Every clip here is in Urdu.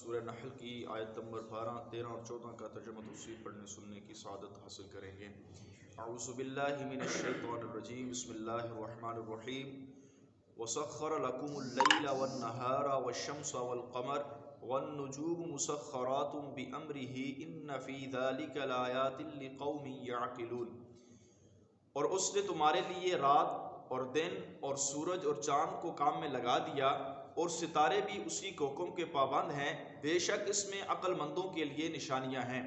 سورہ نحل کی آیت نمبر 12، 13 اور 14 کا ترجمہ تفسیر پڑھنے سننے کی سعادت حاصل کریں گے۔ اعوذ باللہ من الشیطان الرجیم، بسم اللہ الرحمن الرحیم۔ وَسَخَّرَ لَكُمُ اللَّيْلَ وَالنَّهَارَ وَالشَّمْسَ وَالْقَمَرَ وَالنُّجُومُ مُسَخَّرَاتٌ بِأَمْرِهِ إِنَّ فِي ذَلِكَ لَآيَاتٍ لِقَوْمٍ يَعْقِلُونَ۔ اور اس نے تمہارے لیے رات اور دن اور سورج اور چاند کو کام میں لگا دیا، اور ستارے بھی اسی کے حکم کے پابند ہیں، بے شک اس میں عقل مندوں کے لیے نشانیاں ہیں۔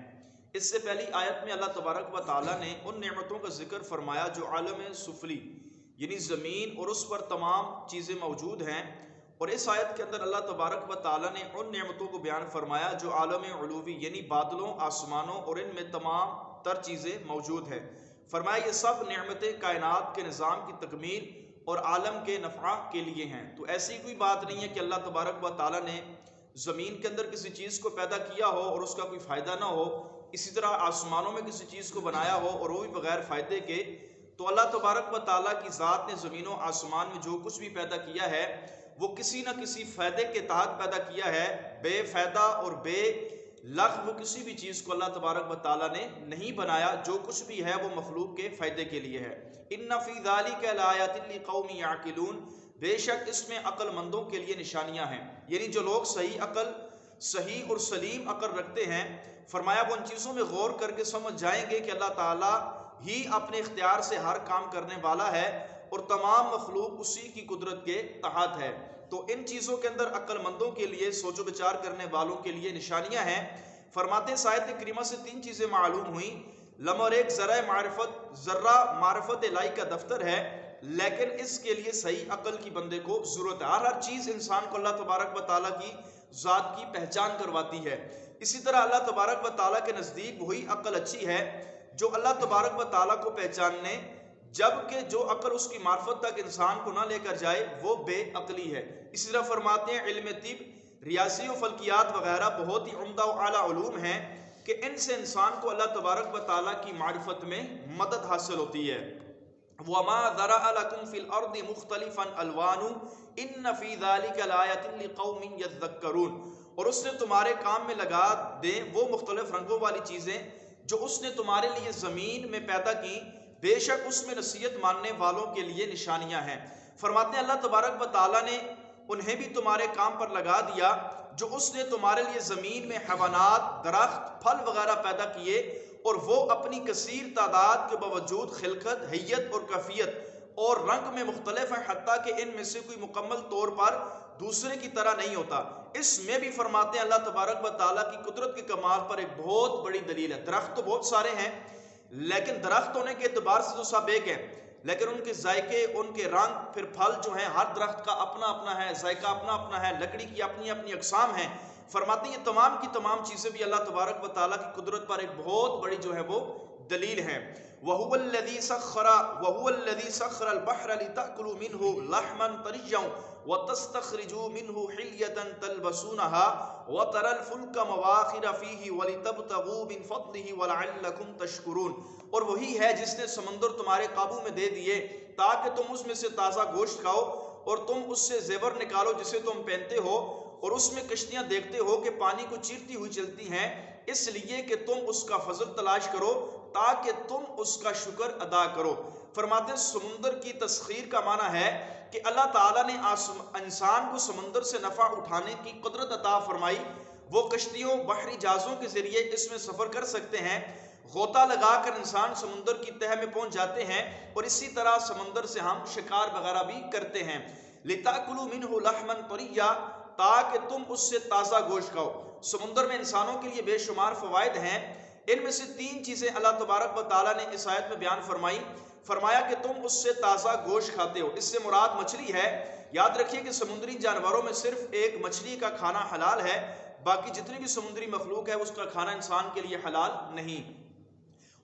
اس سے پہلی آیت میں اللہ تبارک و تعالیٰ نے ان نعمتوں کا ذکر فرمایا جو عالم سفلی یعنی زمین اور اس پر تمام چیزیں موجود ہیں، اور اس آیت کے اندر اللہ تبارک و تعالیٰ نے ان نعمتوں کو بیان فرمایا جو عالم علوی یعنی بادلوں، آسمانوں اور ان میں تمام تر چیزیں موجود ہیں۔ فرمایا یہ سب نعمتیں کائنات کے نظام کی تکمیل اور عالم کے نفع کے لیے ہیں۔ تو ایسی کوئی بات نہیں ہے کہ اللہ تبارک و تعالیٰ نے زمین کے اندر کسی چیز کو پیدا کیا ہو اور اس کا کوئی فائدہ نہ ہو، اسی طرح آسمانوں میں کسی چیز کو بنایا ہو اور وہ بھی بغیر فائدے کے۔ تو اللہ تبارک و تعالیٰ کی ذات نے زمین و آسمان میں جو کچھ بھی پیدا کیا ہے وہ کسی نہ کسی فائدے کے تحت پیدا کیا ہے۔ بے فائدہ اور بے لغو کسی بھی چیز کو اللہ تبارک و تعالیٰ نے نہیں بنایا، جو کچھ بھی ہے وہ مخلوق کے فائدے کے لیے ہے۔ ان فی ذلک لآیات لقوم یعقلون، بے شک اس میں عقل مندوں کے لیے نشانیاں ہیں، یعنی جو لوگ صحیح اور سلیم عقل رکھتے ہیں۔ فرمایا وہ ان چیزوں میں غور کر کے سمجھ جائیں گے کہ اللہ تعالیٰ ہی اپنے اختیار سے ہر کام کرنے والا ہے اور تمام مخلوق اسی کی قدرت کے تحت ہے۔ تو ان چیزوں کے اندر عقل مندوں کے لیے، سوچ و بچار کرنے والوں کے لیے نشانیاں ہیں۔ فرماتے ہیں آیت کریمہ سے تین چیزیں معلوم ہوئیں۔ نمبر ایک، ذرہ معرفت الہی کا دفتر ہے، لیکن اس کے لیے صحیح عقل کی بندے کو ضرورت ہے۔ ہر چیز انسان کو اللہ تبارک و تعالیٰ کی ذات کی پہچان کرواتی ہے۔ اسی طرح اللہ تبارک و تعالیٰ کے نزدیک وہی عقل اچھی ہے جو اللہ تبارک و تعالیٰ کو پہچاننے، جبکہ جو عقل اس کی معرفت تک انسان کو نہ لے کر جائے وہ بے عقلی ہے۔ اسی طرح فرماتے ہیں علم طب، ریاضی و فلکیات وغیرہ بہت ہی عمدہ و اعلیٰ علوم ہیں کہ ان سے انسان کو اللہ تبارک و تعالیٰ کی معرفت میں مدد حاصل ہوتی ہے۔ وَمَا ذَرَأَ لَكُمْ فِي الْأَرْضِ مُخْتَلِفًا أَلْوَانُهُ إِنَّ فِي ذَلِكَ لَآيَاتٍ لِقَوْمٍ يَذَّكَّرُونَ، اور اس نے تمہارے کام میں لگا دیں وہ مختلف رنگوں والی چیزیں جو اس نے تمہارے لیے زمین میں پیدا کی، بے شک اس میں نصیحت ماننے والوں کے لیے نشانیاں ہیں۔ فرماتے ہیں اللہ تبارک و تعالیٰ نے انہیں بھی تمہارے کام پر لگا دیا جو اس نے تمہارے لیے زمین میں حیوانات، درخت، پھل وغیرہ پیدا کیے، اور وہ اپنی کثیر تعداد کے باوجود خلقت، حیت اور کیفیت اور رنگ میں مختلف ہیں، حتیٰ کہ ان میں سے کوئی مکمل طور پر دوسرے کی طرح نہیں ہوتا۔ اس میں بھی فرماتے ہیں اللہ تبارک و تعالیٰ کی قدرت کے کمال پر ایک بہت بڑی دلیل ہے۔ درخت تو بہت سارے ہیں، لیکن درخت ہونے کے اعتبار سے تو سب ایک ہیں، لیکن ان کے ذائقے، ان کے رنگ، پھر پھل جو ہیں، ہر درخت کا اپنا اپنا ہے، ذائقہ اپنا اپنا ہے، لکڑی کی اپنی اپنی اقسام ہیں۔ فرماتے ہیں یہ تمام کی تمام چیزیں بھی اللہ تبارک و تعالیٰ کی قدرت پر ایک بہت بڑی جو ہے وہ دلیل ہیں۔ وَهُوَ الَّذِي سَخَّرَ الْبَحْرَ لِتَأْكُلُوا مِنْهُ لَحْمًا طَرِيًّا وَتَسْتَخْرِجُوا مِنْهُ حِلْيَةً تَلْبَسُونَهَا وَتَرَى الْفُلْكَ مَوَاخِرَ فِيهِ وَلِتَبْتَغُوا مِنْ فَضْلِهِ وَلَعَلَّكُمْ تَشْكُرُونَ، اور وہی ہے جس نے سمندر تمہارے قابو میں دے دیے تاکہ تم اس میں سے تازہ گوشت کھاؤ، اور تم اس سے زیور نکالو جسے تم پہنتے ہو، اور اس میں کشتیاں دیکھتے ہو کہ پانی کو چیرتی ہوئی چلتی ہیں، اس لیے کہ تم اس کا فضل تلاش کرو تاکہ تم اس کا شکر ادا کرو۔ فرماتے ہیں سمندر کی تسخیر کا معنی ہے کہ اللہ تعالیٰ نے انسان کو سمندر سے نفع اٹھانے کی قدرت عطا فرمائی۔ وہ کشتیوں، بحری جہازوں کے ذریعے اس میں سفر کر سکتے ہیں، غوطہ لگا کر انسان سمندر کی تہہ میں پہنچ جاتے ہیں، اور اسی طرح سمندر سے ہم شکار وغیرہ بھی کرتے ہیں۔ لِتَأْكُلُوا مِنْهُ لَحْمًا طَرِيًّا، تاکہ تم اس سے تازہ گوشت کھاؤ۔ سمندر میں انسانوں کے لیے بے شمار فوائد ہیں، ان میں سے تین چیزیں اللہ تبارک و تعالیٰ نے اس آیت میں بیان فرمائی۔ فرمایا کہ تم اس سے تازہ گوشت کھاتے ہو، اس سے مراد مچھلی ہے۔ یاد رکھیے کہ سمندری جانوروں میں صرف ایک مچھلی کا کھانا حلال ہے، باقی جتنی بھی سمندری مخلوق ہے اس کا کھانا انسان کے لیے حلال نہیں۔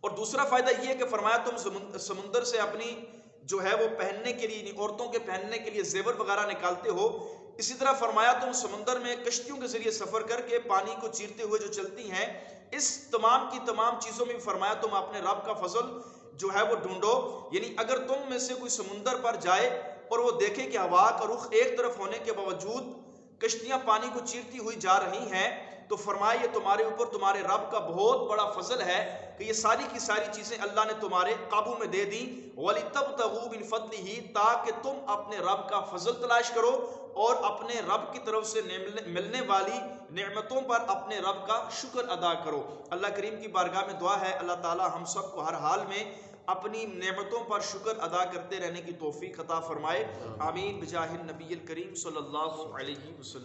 اور دوسرا فائدہ یہ ہے کہ فرمایا تم سمندر سے اپنی جو ہے وہ پہننے کے لیے، عورتوں کے پہننے کے لیے زیور وغیرہ نکالتے ہو۔ اسی طرح فرمایا تم سمندر میں کشتیوں کے ذریعے سفر کر کے پانی کو چیرتے ہوئے جو چلتی ہیں، اس تمام کی تمام چیزوں میں فرمایا تم اپنے رب کا فضل جو ہے وہ ڈھونڈو، یعنی اگر تم میں سے کوئی سمندر پر جائے اور وہ دیکھے کہ ہوا کا رخ ایک طرف ہونے کے باوجود کشتیاں پانی کو چیرتی ہوئی جا رہی ہیں تو فرمایا یہ تمہارے اوپر تمہارے رب کا بہت بڑا فضل ہے کہ یہ ساری کی ساری چیزیں اللہ نے تمہارے قابو میں دے دیں وَلِتَبْتَغُوا مِنْ فَضْلِهِ تاکہ تم اپنے رب کا فضل تلاش کرو اور اپنے رب کی طرف سے ملنے والی نعمتوں پر اپنے رب کا شکر ادا کرو۔ اللہ کریم کی بارگاہ میں دعا ہے اللہ تعالی ہم سب کو ہر حال میں اپنی نعمتوں پر شکر ادا کرتے رہنے کی توفیق عطا فرمائے، آمین بجاہ النبی الکریم صلی اللہ علیہ وسلم۔